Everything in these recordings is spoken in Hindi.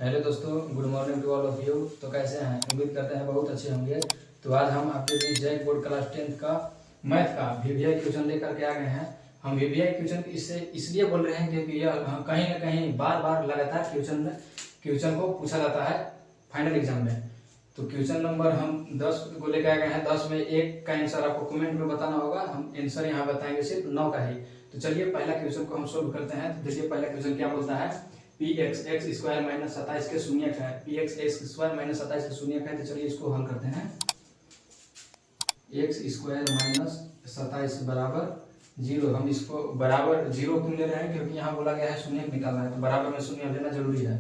हेलो दोस्तों, good morning to all of you. तो कैसे हैं? उम्मीद करते हैं बहुत अच्छे होंगे। तो आज हम आपके बीच जैक बोर्ड क्लास 10th का मैथ का वीवीआई क्वेश्चन लेकर के आ गए हैं। हम वीवीआई क्वेश्चन इससे इसलिए बोल रहे हैं क्योंकि यह कहीं ना कहीं बार बार लगातार क्वेश्चन को पूछा जाता है फाइनल एग्जाम में। तो क्वेश्चन नंबर हम 10 को लेकर आ गए हैं। 10 में एक का आंसर आपको कमेंट में बताना होगा। हम आंसर यहाँ बताएंगे सिर्फ 9 का ही। तो चलिए पहला क्वेश्चन को हम सोल्व करते हैं। तो देखिए पहला क्वेश्चन क्या बोलता है, P x x square minus 27 के शून्यक है। P x x square minus 27 के शून्यक है। तो चलिए इसको हल करते हैं। एक्स स्क्वायर माइनस 27 बराबर 0। हम इसको बराबर 0 क्यों ले रहे हैं? क्योंकि यहाँ बोला गया है शून्यक निकालना है, तो बराबर में शून्य लेना जरूरी है।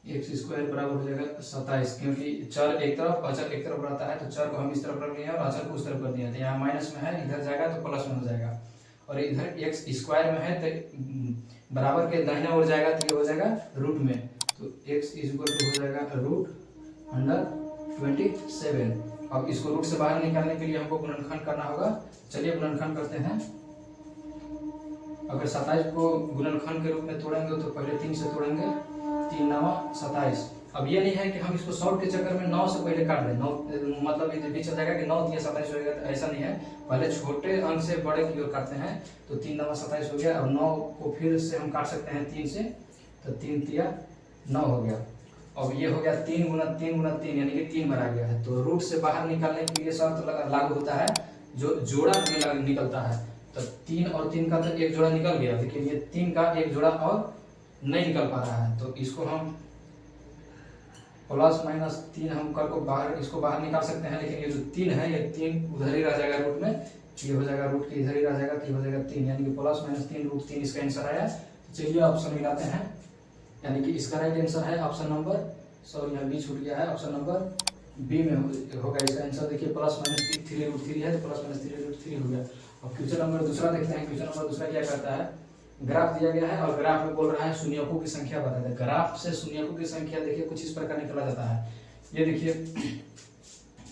एक्स स्क्वायर बराबर हो जाएगा 27, क्योंकि चर एक तरफ अचर एक तरफ रहता है, तो चर को हम इस तरफ रख लिए और अचर को उस तरफ कर दिया। तो यहाँ माइनस में है, इधर जाएगा तो प्लस में हो जाएगा। और इधर एक्स स्क्वायर में है तो बराबर के दाहिने ओर जाएगा तो ये हो जाएगा रूट में। तो एक्स इक्वल टू हो जाएगा रूट अंडर 27। अब इसको रूट से बाहर निकालने के लिए हमको गुणनखंड करना होगा। चलिए गुणनखंड करते हैं। अगर 27 को गुणनखंड के रूप में तोड़ेंगे तो पहले 3 से तोड़ेंगे, 3 9 27। अब ये नहीं है कि हम इसको सॉल्व के चक्कर में 9 से पहले काट दें, 9 मतलब ये भी चल जाएगा कि 9 या 27 हो जाएगा, तो ऐसा नहीं है। पहले छोटे अंक से बड़े की ओर काटते हैं। तो 3 9 27 हो गया। अब 9 को फिर से हम काट सकते हैं 3 से, तो 3 3 9 हो गया। अब ये हो गया 3 गुना 3 यानी कि 3 बार आ गया है। तो रूट से बाहर निकालने के लिए शर्त लागू होता है जो जोड़ा में निकलता है। तो 3 और 3 का तो एक जोड़ा निकल गया। देखिए ये 3 का एक जोड़ा और नहीं निकल पा रहा है, तो इसको हम प्लस माइनस 3 हम कर को बाहर इसको बाहर निकाल सकते हैं। लेकिन ये जो 3 है, ये 3 उधर ही रह जाएगा रूट में, ये हो जाएगा रूट के इधर ही रह जाएगा, तो ये हो जाएगा 3, यानी कि प्लस माइनस 3 रूट 3 इसका आंसर आया। तो चलिए ऑप्शन मिलाते हैं, यानी कि इसका राइट आंसर है ऑप्शन नंबर, सॉरी यहाँ बी छूट गया है, ऑप्शन नंबर बी में होगा इसका आंसर। देखिए प्लस माइनस 3 रूट 3 है, तो प्लस माइनस 3 रूट 3 हो गया। अब क्वेश्चन नंबर दूसरा देखते हैं। क्वेश्चन नंबर दूसरा क्या करता है, ग्राफ दिया गया है और ग्राफ में बोल रहा है शून्यकों की संख्या बता दे। ग्राफ से शून्यकों की संख्या देखिए कुछ इस प्रकार निकला जाता है। ये देखिए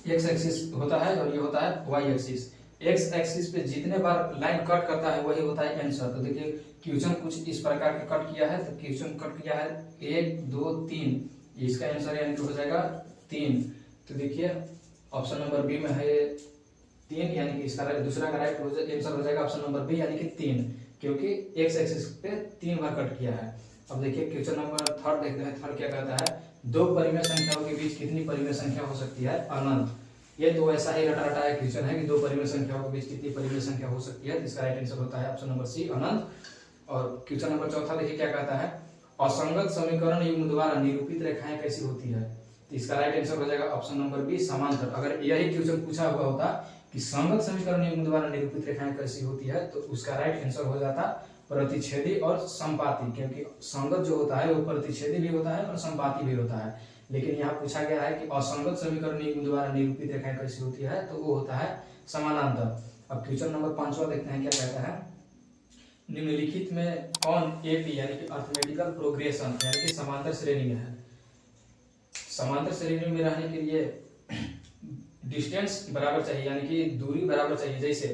एक्स एक्सिस होता है और ये होता है वाई एक्सिस। एक्स एक्सिस पे जितने बार लाइन कट करता है वही होता है आंसर। तो देखिए क्वेश्चन कुछ इस प्रकार के कट किया है, तो क्वेश्चन कट किया है 1 2 3, इसका आंसर यानी कि हो जाएगा 3। तो देखिए ऑप्शन नंबर बी में है 3, यानी कि इसका दूसरा का राइट आंसर हो जाएगा ऑप्शन नंबर बी, यानी कि 3, क्योंकि एक्स एक्सिस पे 3 बार कट किया है। अब देखिए क्वेश्चन नंबर थर्ड देखते हैं। थर्ड क्या कहता है, दो परिमेय संख्याओं के बीच कितनी परिमेय संख्या हो सकती है? अनंत। ये तो ऐसा ही रटा रटा क्वेश्चन है कि दो परिमेय संख्याओं के बीच कितनी परिमेय संख्या हो सकती है। इसका राइट आंसर होता है ऑप्शन नंबर सी, अनंत। और क्वेश्चन नंबर चौथा देखिए क्या कहता है, असंगत समीकरण युग्म द्वारा निरूपित रेखाएं कैसी होती है? तो इसका राइट आंसर हो जाएगा ऑप्शन नंबर बी, समांतर। अगर यही क्वेश्चन पूछा हुआ होता कि संगत समीकरण युग्म द्वारा निरूपित रेखाएं कैसी होती है, तो उसका राइट आंसर हो जाता प्रतिच्छेदी और संपाती, क्योंकि संगत जो होता है वो प्रतिच्छेदी भी होता है और संपाती भी होता है। लेकिन यहाँ पूछा गया है कि असंगत समीकरण युग्म द्वारा निरूपित रेखाएं कैसी होती है, तो वो होता है समानांतर। अब क्वेश्चन नंबर 5वां देखते हैं क्या कहता है, निम्नलिखित में कौन एपी यानी कि अर्थमेटिकल प्रोग्रेशन यानी कि समांतर श्रेणी में है? समांतर श्रेणी में रहने के लिए डिस्टेंस बराबर चाहिए, यानी कि दूरी बराबर चाहिए। जैसे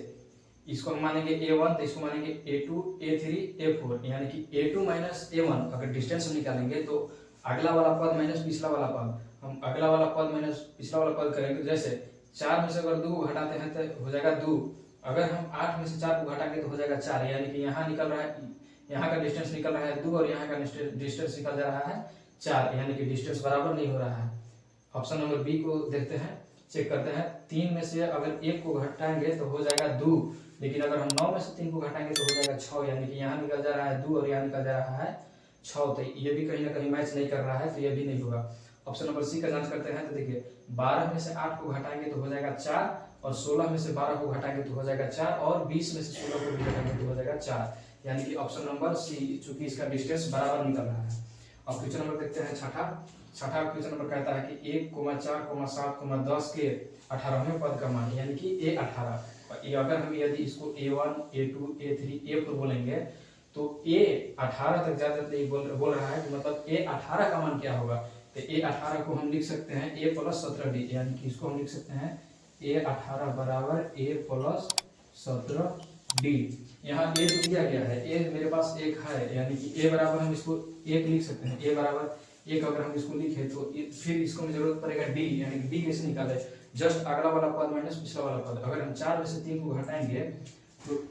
इसको हम मानेंगे a1 तो इसको मानेंगे a2 a3 a4, यानी कि a2 माइनस a1 अगर डिस्टेंस हम निकालेंगे तो अगला वाला पद माइनस पिछला वाला पद, हम अगला वाला पद माइनस पिछला वाला पद करेंगे। जैसे 4 में से अगर 2 को घटाते हैं तो हो जाएगा 2, अगर हम 8 में से 4 को घटाएंगे तो हो जाएगा 4, यानी कि यहाँ निकल रहा है, यहाँ का डिस्टेंस निकल रहा है 2 और यहाँ का डिस्टेंस निकल जा रहा है 4, यानी कि डिस्टेंस बराबर नहीं हो रहा है। ऑप्शन नंबर बी को देखते हैं, चेक करते हैं। 3 में से अगर 1 को घटाएंगे तो हो जाएगा 2, लेकिन अगर हम 9 में से 3 को घटाएंगे तो हो जाएगा 6, यानी कि यहाँ निकल जा रहा है 2 और यहाँ निकल जा रहा है 6, तो ये भी कहीं ना कहीं मैच नहीं कर रहा है, तो ये भी नहीं होगा। ऑप्शन नंबर सी का जांच करते हैं। तो देखिए 12 में से 8 को घटाएंगे तो हो जाएगा 4, और 16 में से 12 को घटाएंगे तो हो जाएगा 4, और 20 में से 16 को भी घटाएंगे तो हो जाएगा 4, यानी कि ऑप्शन नंबर सी, चूंकि इसका डिस्टेंस बराबर निकल रहा है। अब क्वेश्चन नंबर देखते हैं छठा क्वेश्चन नंबर कहता है कि 1, 4, 7, 10 के 18वें पद का मान, यानी कि a18। अगर हम यदि इसको a1 a2 a3 a4 बोलेंगे तो a18 तक ज्यादा बोल रहा है, कि मतलब a18 का मान क्या होगा? तो a18 को हम लिख सकते हैं a + 17d, यानी कि इसको हम लिख सकते हैं a18 बराबर a + 17d। डी। यहाँ ए तो दिया गया है, ए मेरे पास एक है, यानी कि ए बराबर हम इसको एक लिख सकते हैं, ए बराबर एक अगर हम इसको लिखे तो फिर इसको में जरूरत पड़ेगा डी, यानी कि डी कैसे निकाले, जस्ट अगला वाला पद माइनस पिछला वाला पद। अगर हम 4 में से 3 को घटाएंगे तो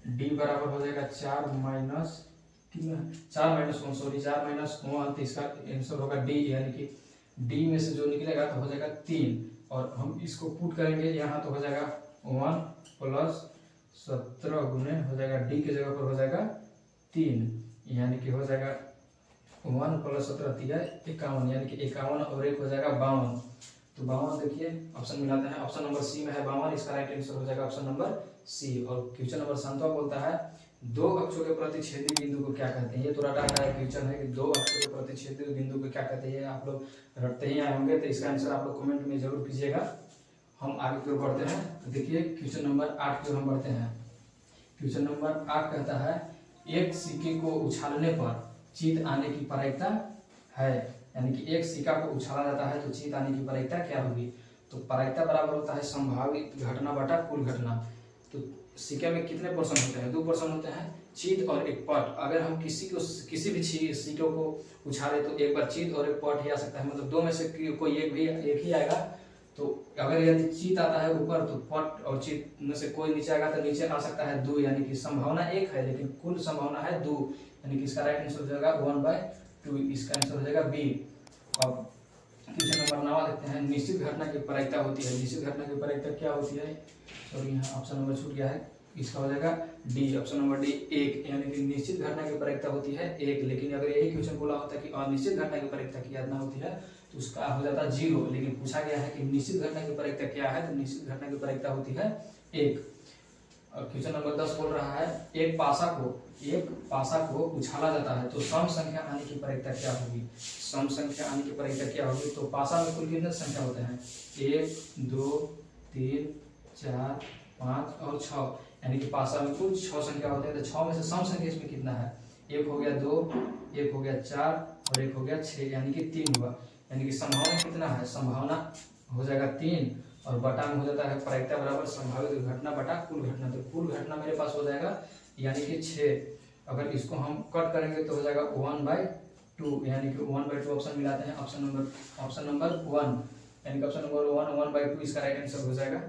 डी बराबर हो जाएगा 4 माइनस 1 सॉरी 4 माइनस 1, तो इसका आंसर होगा डी, यानी कि डी में से जो निकलेगा तो हो जाएगा 3, और हम इसको पुट करेंगे यहाँ तो हो जाएगा 1 प्लस 17 गुने हो जाएगा डी के जगह पर हो जाएगा 3, यानी कि हो जाएगा 1 प्लस 17 3 51, यानी कि 51 और 1 हो जाएगा 52। तो 52 देखिए ऑप्शन मिलाते हैं, ऑप्शन नंबर सी में है 52, इसका राइट आंसर हो जाएगा ऑप्शन नंबर सी। और क्वेश्चन नंबर 7 बोलता है दो अक्षों के प्रतिच्छेदी बिंदु को क्या कहते हैं। ये तो रटा का क्वेश्चन है कि दो अक्षों के प्रतिच्छेदी बिंदु को क्या कहते हैं, आप लोग रटते ही आए होंगे, तो इसका आंसर आप लोग कमेंट में जरूर कीजिएगा। हम आगे की ओर बढ़ते हैं, तो देखिए क्वेश्चन नंबर 8 की ओर हम बढ़ते हैं। क्वेश्चन नंबर 8 कहता है एक सिक्के को उछालने पर जीत आने की प्रायिकता है, यानी कि एक सिक्का को उछाला जाता है तो जीत आने की प्रायिकता क्या होगी। तो प्रायिकता बराबर होता है संभावित घटना बटा कुल घटना। तो सिक्के में कितने परसेंट होते हैं, 2% होते हैं, जीत और एक पट। अगर हम किसी भी सिक्के को उछाले तो एक बार जीत और एक पट ही आ सकता है, मतलब दो में से कोई एक ही आएगा। तो अगर यदि जीत आता है ऊपर तो पट और जीत में से कोई नीचे आएगा तो नीचे आ सकता है 2, यानी कि संभावना 1 है लेकिन कुल संभावना है 2, यानी कि इसका राइट आंसर हो जाएगा 1/2, इसका आंसर हो जाएगा बी। अब क्वेश्चन नंबर 9 देखते हैं। निश्चित घटना की प्रायिकता होती है, निश्चित घटना की प्रायिकता क्या होती है, सॉरी यहाँ ऑप्शन नंबर छूट गया है, इसका हो जाएगा डी, ऑप्शन नंबर डी 1, यानी कि निश्चित घटना की प्रायिकता होती है 1। लेकिन अगर यही क्वेश्चन बोला होता है कि अनिश्चित घटना की प्रायिकता कितना होती है तो उसका हो जाता 0, लेकिन पूछा गया है कि निश्चित घटना की प्रायिकता क्या है, तो निश्चित घटना की प्रायिकता होती है 1। और क्वेश्चन नंबर 10 बोल रहा है एक पासा को उछाला जाता है तो सम संख्या आने की प्रायिकता क्या होगी। सम संख्या आने की प्रायिकता क्या होगी, तो पासा में कुल कितने संख्या होते हैं, 1 2 3 4 5 और 6, यानी कि पासा में कुल 6 संख्या होते हैं। तो 6 में से सम संख्या इसमें कितना है, 1 हो गया 2, 1 हो गया 4 और 1 हो गया 6, यानी कि 3 हुआ, यानी कि संभावना कितना है, संभावना हो जाएगा 3 और बटा में हो जाता है प्रायिकता बराबर संभावित घटना बटा कुल घटना। तो कुल घटना मेरे पास हो जाएगा यानी कि 6। अगर इसको हम कट करेंगे तो हो जाएगा 1/2, यानी कि 1/2 ऑप्शन मिलाते हैं, ऑप्शन नंबर 1, यानी कि ऑप्शन नंबर 1 1/2 इसका राइट आंसर हो जाएगा।